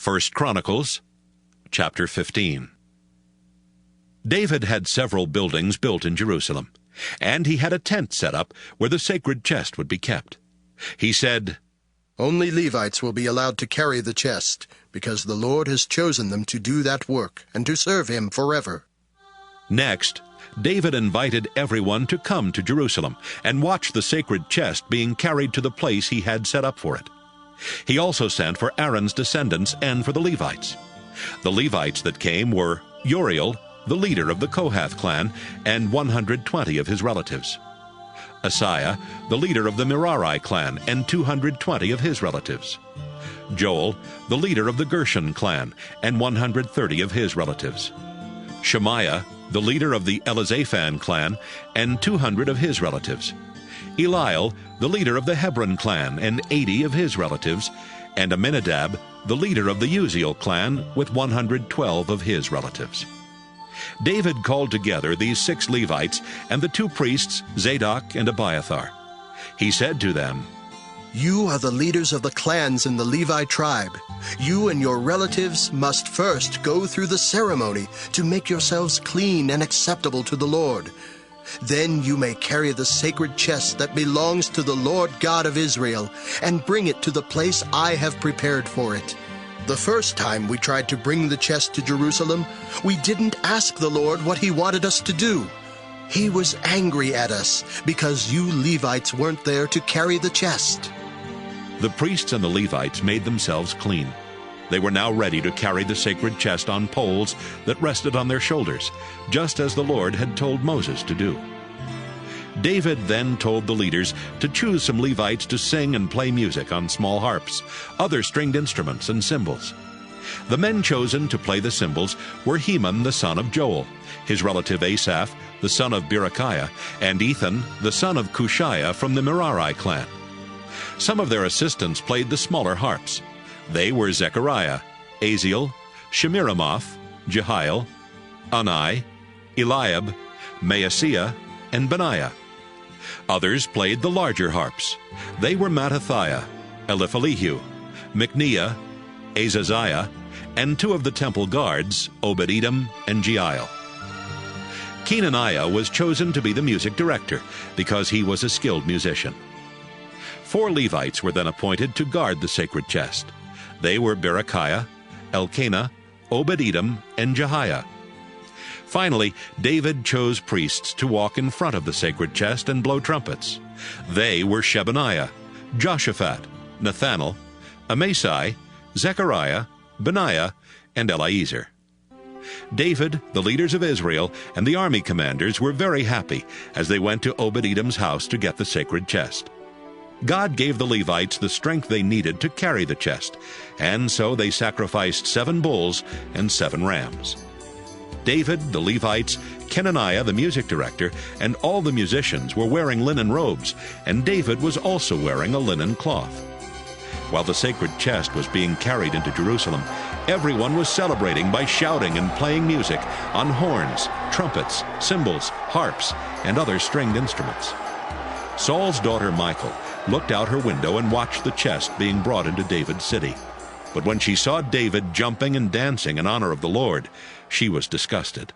Chronicles Chapter 15. David had several buildings built in Jerusalem, and he had a tent set up where the sacred chest would be kept. He said, "Only Levites will be allowed to carry the chest, because the Lord has chosen them to do that work and to serve him forever." Next, David invited everyone to come to Jerusalem and watch the sacred chest being carried to the place he had set up for it. He also sent for Aaron's descendants and for the Levites. The Levites that came were Uriel, the leader of the Kohath clan, and 120 of his relatives; Asaiah, the leader of the Merari clan, and 220 of his relatives; Joel, the leader of the Gershon clan, and 130 of his relatives; Shemaiah, the leader of the Elizaphan clan, and 200 of his relatives; Eliel, the leader of the Hebron clan, and 80 of his relatives; and Aminadab, the leader of the Uziel clan, with 112 of his relatives. David called together these 6 Levites and the 2 priests, Zadok and Abiathar. He said to them, "You are the leaders of the clans in the Levi tribe. You and your relatives must first go through the ceremony to make yourselves clean and acceptable to the Lord. Then you may carry the sacred chest that belongs to the Lord God of Israel and bring it to the place I have prepared for it. The first time we tried to bring the chest to Jerusalem, we didn't ask the Lord what he wanted us to do. He was angry at us because you Levites weren't there to carry the chest." The priests and the Levites made themselves clean. They were now ready to carry the sacred chest on poles that rested on their shoulders, just as the Lord had told Moses to do. David then told the leaders to choose some Levites to sing and play music on small harps, other stringed instruments, and cymbals. The men chosen to play the cymbals were Heman the son of Joel, his relative Asaph the son of Berechiah, and Ethan the son of Cushiah from the Merari clan. Some of their assistants played the smaller harps. They were Zechariah, Aziel, Shemiramoth, Jehiel, Ani, Eliab, Maaseiah, and Benaiah. Others played the larger harps. They were Mattithiah, Eliphelehu, Micneiah, Azaziah, and 2 of the temple guards, Obed-Edom and Jeiel. Kenaniah was chosen to be the music director because he was a skilled musician. 4 Levites were then appointed to guard the sacred chest. They were Berechiah, Elkanah, Obed-Edom, and Jehiah. Finally, David chose priests to walk in front of the sacred chest and blow trumpets. They were Shebaniah, Joshaphat, Nethanel, Amasai, Zechariah, Benaiah, and Eliezer. David, the leaders of Israel, and the army commanders were very happy as they went to Obed-Edom's house to get the sacred chest. God gave the Levites the strength they needed to carry the chest, and so they sacrificed 7 bulls and 7 rams. David, the Levites, Kenaniah, the music director, and all the musicians were wearing linen robes, and David was also wearing a linen cloth. While the sacred chest was being carried into Jerusalem, everyone was celebrating by shouting and playing music on horns, trumpets, cymbals, harps, and other stringed instruments. Saul's daughter Michal looked out her window and watched the chest being brought into David's city. But when she saw David jumping and dancing in honor of the Lord, she was disgusted.